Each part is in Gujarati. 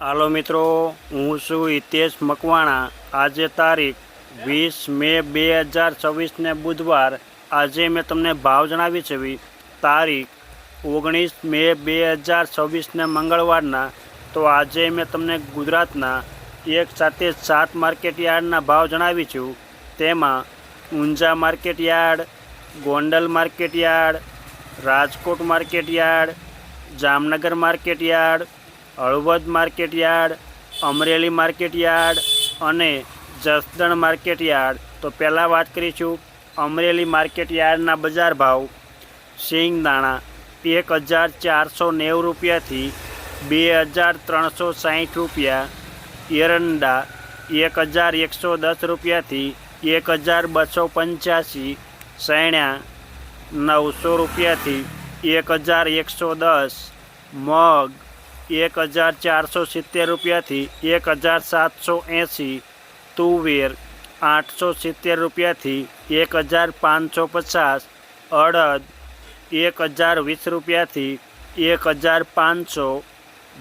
હાલો મિત્રો, હું છું હિતેશ મકવાણા। આજે તારીખ 20 મે 2024 બુધવાર। આજે મેં તમને ભાવ જણાવી છે તારીખ 19 મે 2024 મંગળવારના। તો આજે મેં તમને ગુજરાતના એક સાથે 7 માર્કેટ યાર્ડના ભાવ જણાવી છું। તેમાં Unjha market yard, Gondal market yard, Rajkot market yard, Jamnagar market yard, Halvad market yard, Amreli market yard અને જસદણ માર્કેટ યાર્ડ। તો પહેલાં વાત કરીશું અમરેલી માર્કેટ યાર્ડના બજાર ભાવ। સિંગદાણા 1490 રૂપિયાથી 2360 રૂપિયા, એરંડા 1110 રૂપિયાથી 1285, સૈણા 900 રૂપિયાથી 1110, મગ 1470 રૂપિયાથી 1780, તુવેર 870 રૂપિયાથી 1550, અડદ 1020 રૂપિયાથી 1500,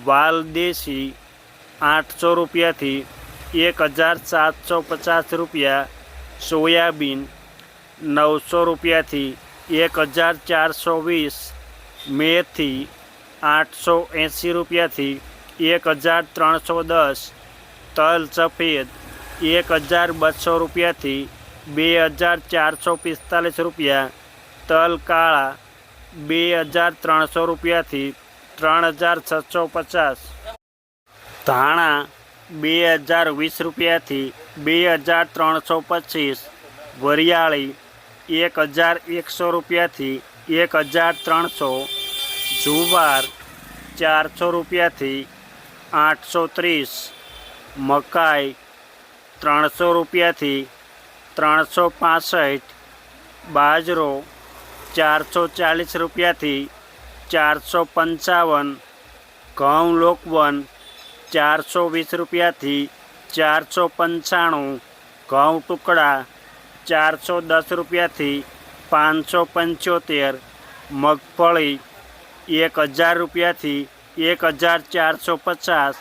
વાલદેશી 800 રૂપિયાથી 1750 રૂપિયા, સોયાબીન 900 રૂપિયાથી 1420, મેથી 880 રૂપિયાથી 1310, તલ સફેદ 1200 રૂપિયાથી 2445 રૂપિયા, તલ કાળા 2300 રૂપિયાથી 3650, ધાણા 2020 રૂપિયાથી 2325, વરિયાળી 1100 રૂપિયાથી 1300, જુવાર 400 રૂપિયાથી 830, મકાઈ 300 રૂપિયાથી 365, બાજરો 440 રૂપિયાથી 455, ઘઉં લોકવન 420 રૂપિયાથી 495, ઘઉં ટુકડા 410 રૂપિયાથી 575, મગફળી 1000 રૂપિયાથી 1450,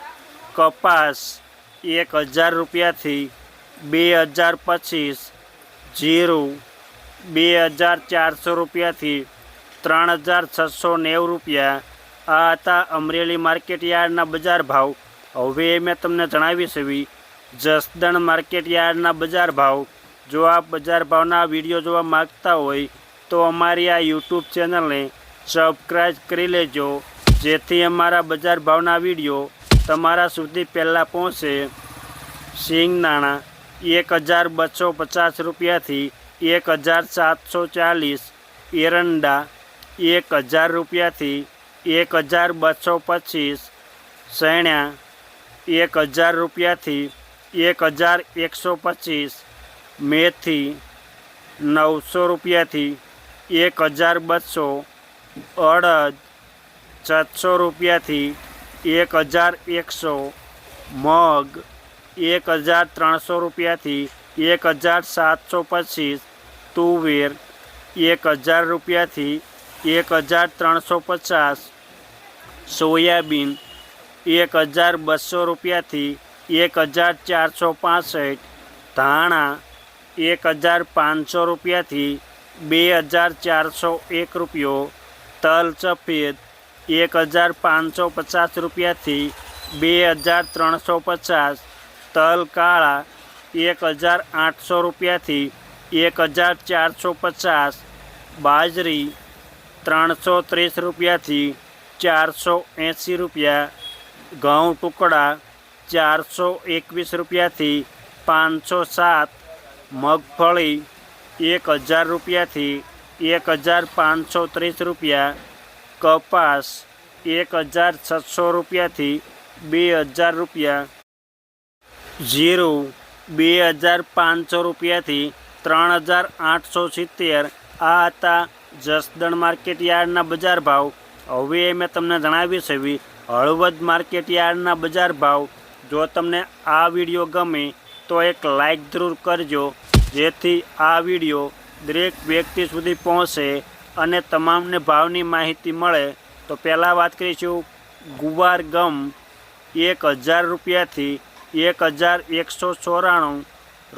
કપાસ 1000 રૂપિયાથી 2025, જીરું 2400 રૂપિયાથી 3690 રૂપિયા। આ હતા અમરેલી માર્કેટ યાર્ડના બજાર ભાવ। હવે મેં તમને જણાવી છે જસદણ માર્કેટ યાર્ડના બજાર ભાવ। જો આપ બજાર ભાવના વિડીયો જોવા માગતા હોય તો અમારી આ યુટ્યુબ ચેનલને સબસ્ક્રાઈબ કરી લેજો, જેથી અમારા બજાર ભાવના વિડીયો તમારા સુધી પહેલાં પહોંચે। સિંગદાણા 1250 રૂપિયાથી 1740, એરંડા 1000 રૂપિયાથી 1225, સૈણા 1000 રૂપિયાથી 1125, મેથી 900 રૂપિયાથી 1200, અડદ 700 રૂપિયાથી 1100, મગ 1300 રૂપિયાથી 1725, તુવેર 1000 રૂપિયાથી 1350, સોયાબીન 1200 રૂપિયાથી 1465, ધાણા 1500 રૂપિયાથી 2401 રૂપિયો, તલ સફેદ 1550 રૂપિયાથી 2350, તલ કાળા 1800 રૂપિયાથી 1450, બાજરી 330 રૂપિયાથી 480 રૂપિયા, ઘઉં ટુકડા 421 રૂપિયાથી 507, મગફળી 1000 રૂપિયાથી 1530 રૂપિયા, કપાસ 1600 રૂપિયાથી 2000 રૂપિયા, જીરું 2500 રૂપિયાથી 3870। આ હતા જસદણ માર્કેટ યાર્ડના બજાર ભાવ। હવે મેં તમને જણાવી છે હળવદ માર્કેટ યાર્ડના બજાર ભાવ। જો તમને આ વિડીયો ગમે તો એક લાઈક જરૂર કરજો, જેથી આ વિડીયો દરેક વ્યક્તિ સુધી પહોંચે અને તમામને ભાવની માહિતી મળે। તો પહેલાં વાત કરીશું ગુવાર ગમ 1000 રૂપિયાથી 1194.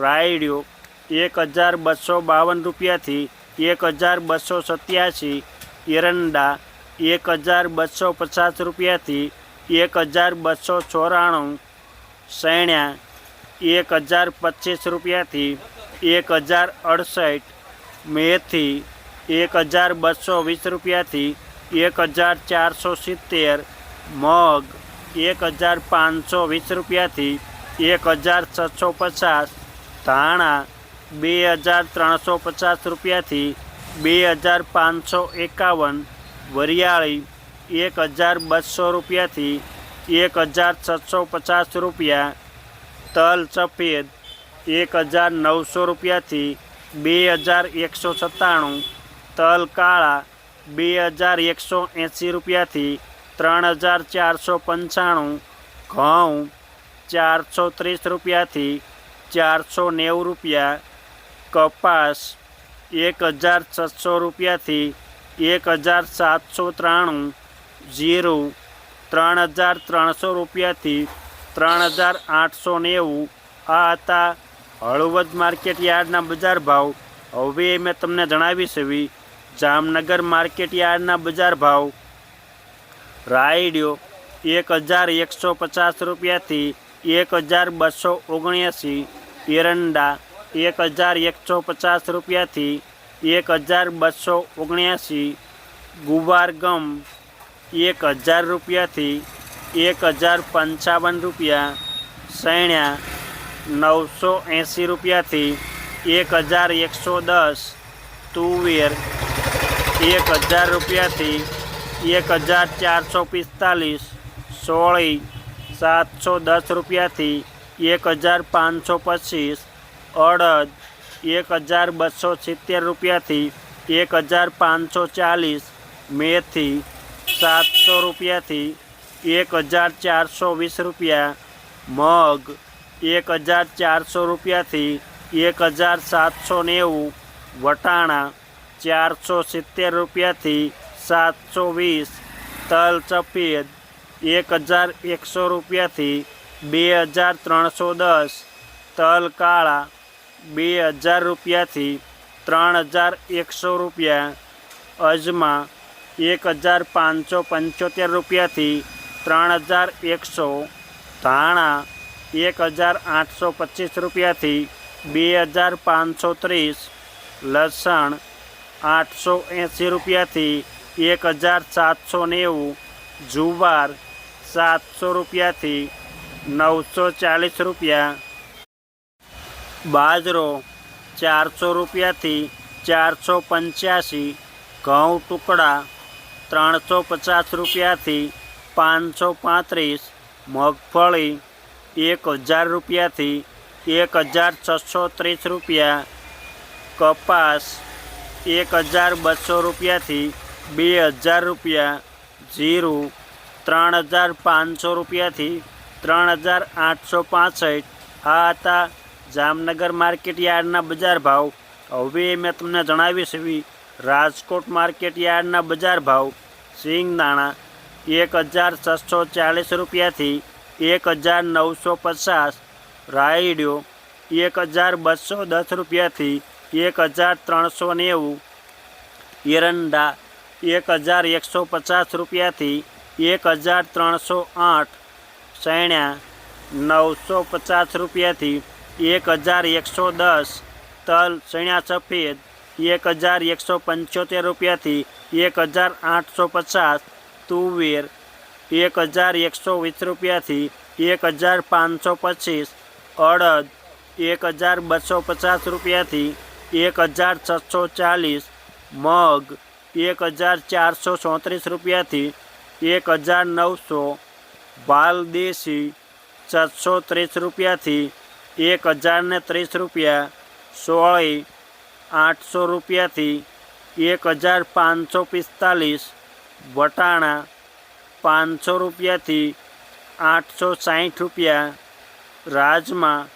રાયડિયો 1252 રૂપિયાથી 1287. એરંડા 1250 રૂપિયાથી 1294. સૈણ્યા 1025 રૂપિયાથી 1068. મેથી 1220 રૂપિયાથી 1470. મગ 1520 રૂપિયાથી 1650. ધાણા 2350 રૂપિયાથી 2551. વરિયાળી 1200 રૂપિયાથી 1650 રૂપિયા. તલ સફેદ 1900 રૂપિયાથી 2197. તલ કાળા 2180 રૂપિયાથી 3495. ઘઉં 430 રૂપિયાથી 490 રૂપિયા. કપાસ 1600 રૂપિયાથી 1793. જીરું 3300 રૂપિયાથી 3890. આ હતા હળવદ માર્કેટ યાર્ડના બજાર ભાવ. હવે મેં તમને જણાવીશ એવી જામનગર માર્કેટ યાર્ડના બજાર ભાવ. રાયડિયો 1150 રૂપિયાથી 1279. એરંડા 1150 રૂપિયાથી 1279. ગુવાર ગમ 1000 રૂપિયાથી 1055 રૂપિયા. સૈણ્યા 980 રૂપિયાથી 1110. તુવેર 1000 રૂપિયાથી 1445. સોળી 710 રૂપિયાથી 1525. અડદ 1270 રૂપિયાથી 1540. મેથી 700 રૂપિયાથી 1420 રૂપિયા. મગ 1400 રૂપિયાથી 1790. વટાણા 470 રૂપિયાથી 720. તલ સફેદ 1100 રૂપિયાથી 2310. તલ કાળા 2000 રૂપિયાથી 3100 રૂપિયા. અજમા 1575 રૂપિયાથી 3100. ધાણા 1825 રૂપિયાથી 2530. લસણ 880 રૂપિયાથી 1790. જુવાર 700 રૂપિયાથી 940 રૂપિયા. બાજરો 400 રૂપિયાથી 485. ઘઉં ટુકડા 350 રૂપિયાથી 535. મગફળી 1000 રૂપિયાથી 1630 રૂપિયા. કપાસ 1200 રૂપિયાથી 2000 રૂપિયા. જીરું 3500 રૂપિયાથી 3865. આ હતા જામનગર માર્કેટ યાર્ડના બજાર ભાવ. હવે મેં તમને જણાવીશ એવી રાજકોટ માર્કેટ યાર્ડના બજાર ભાવ. સિંગદાણા 1640 રૂપિયાથી 1950. રાયડિયો 1210 રૂપિયાથી 1390. એરંડા 1150 રૂપિયાથી 1308. સૈણ્યા 950 રૂપિયાથી 1110. તલ સૈણ્યા સફેદ 1175 રૂપિયાથી 1850. તુવેર 1120 રૂપિયાથી 1525. અડદ 1250 રૂપિયાથી 1640. મગ 1434 રૂપિયાથી 1900. વાલ દેશી 730 રૂપિયાથી 1030 રૂપિયા. સોળી 800 રૂપિયાથી 1545. વટાણા 500 રૂપિયાથી 860 રૂપિયા. રાજમા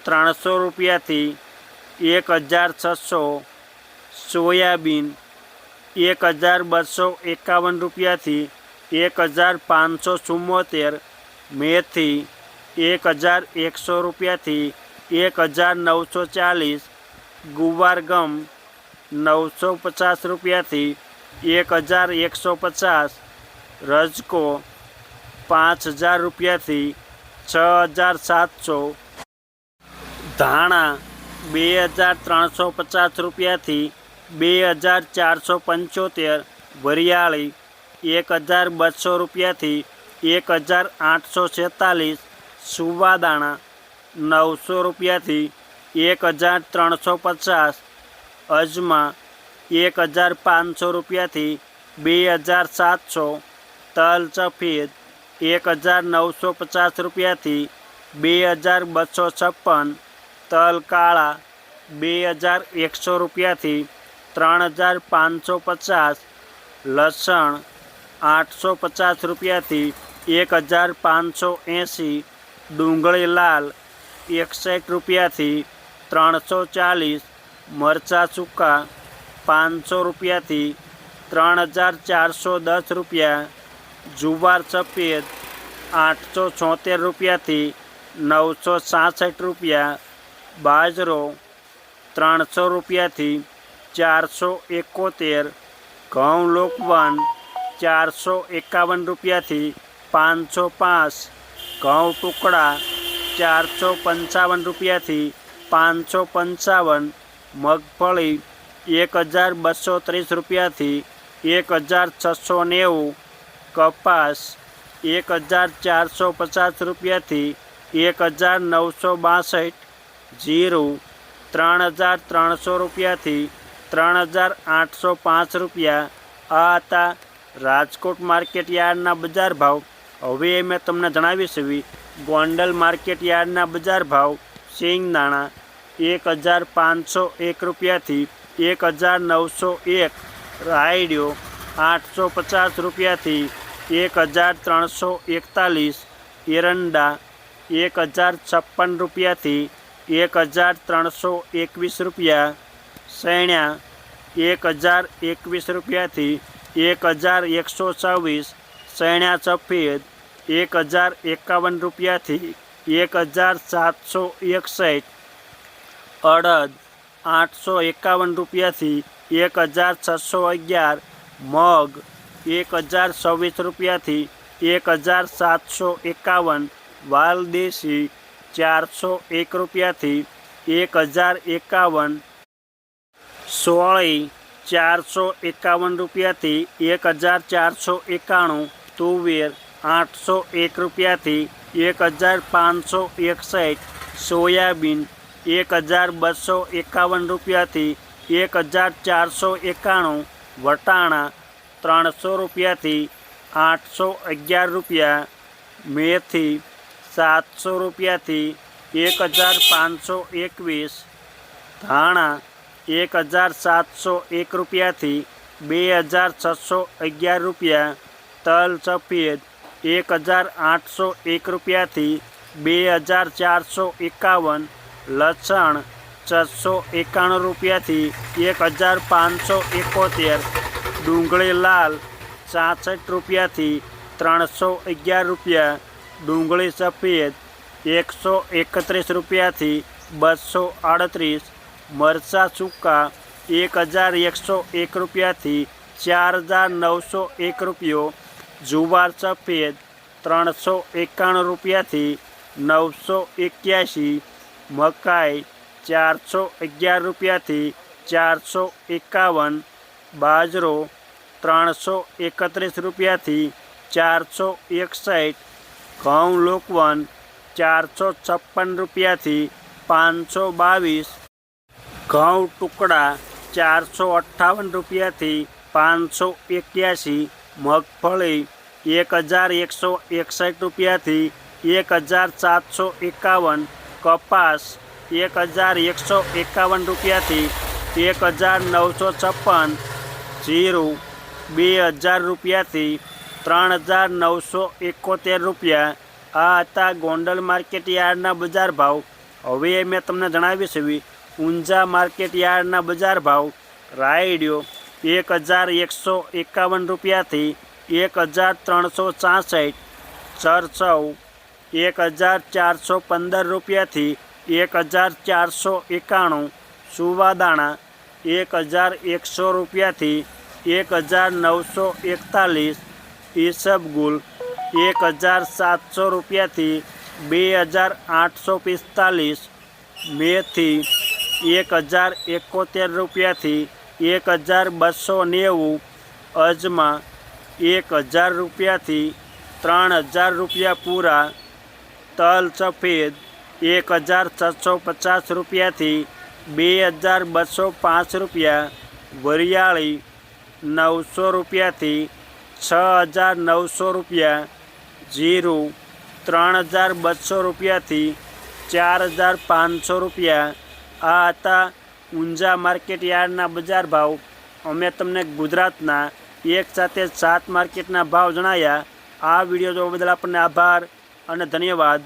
300 રૂપિયાથી 1600. સોયાબીન 1251 રૂપિયાથી 1574. મેથી 1100 રૂપિયાથી 1940, ગુવાર ગમ 950 રૂપિયાથી 1150, રજકો 5000 રૂપિયાથી 6700, ધાણા 2350 રૂપિયાથી 2475, વરિયાળી 1200 રૂપિયાથી 1846, સુવાદાણા 900 રૂપિયાથી 1350, અજમા 1500 રૂપિયાથી 2700, તલ સફેદ 1950 રૂપિયાથી 2256, તલ કાળા 2100 રૂપિયાથી 3550, લસણ 850 રૂપિયાથી 1580, ડુંગળી લાલ 61 રૂપિયાથી 340, મરચાં સૂકા 500 રૂપિયાથી 3410 રૂપિયા, જુવાર સફેદ 876 રૂપિયાથી 966 રૂપિયા, બાજરો 300 રૂપિયાથી 471, ઘઉં લોકવન 451 રૂપિયાથી 505, ઘઉં ટુકડા 455 રૂપિયાથી 555, મગફળી 1230 રૂપિયાથી 1690, કપાસ 1450 રૂપિયાથી 1962, જીરું 3300 રૂપિયાથી 3805 રૂપિયા. આ હતા રાજકોટ માર્કેટ યાર્ડના બજાર ભાવ. હવે મેં તમને જણાવીશ ગોંડલ માર્કેટ યાર્ડના બજાર ભાવ. સિંગદાણા 1501 રૂપિયાથી 1901, રાયડિયો 850 રૂપિયાથી 1341, એરંડા 1056 રૂપિયાથી 1321 રૂપિયા, સૈણા 1021 રૂપિયાથી 1124, સૈણા સફેદ 1051 રૂપિયાથી 1761, અડદ 851 રૂપિયાથી 1611, મગ 1026 રૂપિયાથી 1751, વાલદેશી 401 રૂપિયાથી 1051, સોળી 451 રૂપિયાથી 1491, તુવેર 801 રૂપિયાથી 1561, સોયાબીન 1251 રૂપિયાથી 1491, વટાણા 300 રૂપિયાથી 811 રૂપિયા, મેથી 700 રૂપિયાથી 1521, ધાણા 1701 રૂપિયાથી 2611 રૂપિયા, તલ સફેદ 1801 રૂપિયાથી 2451, લસણ 691 રૂપિયાથી 1571, ડુંગળી લાલ 66 રૂપિયાથી 311 રૂપિયા, ડુંગળી સફેદ 131 રૂપિયાથી 238, મરચાં સૂકા 1101 રૂપિયાથી 4901 રૂપિયો, જુવાર સફેદ 391 રૂપિયાથી 981, મકાઈ 411 રૂપિયાથી 451, બાજરો 331 રૂપિયાથી 461, ઘઉં લોકવન 456 રૂપિયાથી 522, ઘઉં ટુકડા 458 રૂપિયાથી 581, મગફળી 1161 રૂપિયાથી 1751, કપાસ 1151 રૂપિયાથી 1956, જીરું 2000 રૂપિયાથી 3971 રૂપિયા. આ હતા ગોંડલ માર્કેટ યાર્ડના બજાર ભાવ. હવે મેં તમને જણાવીશ ઊંઝા માર્કેટ યાર્ડના બજાર ભાવ. રાયડિયો 1151 રૂપિયાથી 1366, સરસવ 1415 રૂપિયાથી 1491. સુવાદાણા 1100 રૂપિયાથી 1941. ઈસબગુલ 1700 રૂપિયાથી 2845. મેથી 1071 રૂપિયાથી 1290. અજમા 1000 રૂપિયાથી 3000 રૂપિયા પૂરા. તલ સફેદ 1650 રૂપિયાથી 2205 રૂપિયા. વરિયાળી 900 રૂપિયાથી 6900 રૂપિયા. જીરું 3200 રૂપિયાથી 4500 રૂપિયા. આ હતા ઊંઝા માર્કેટ યાર્ડના બજાર ભાવ. અમે તમને ગુજરાતના એક સાથે 7 માર્કેટના ભાવ જણાવ્યા. આ વિડીયો જોવા બદલ આપણને આભાર અને ધન્યવાદ.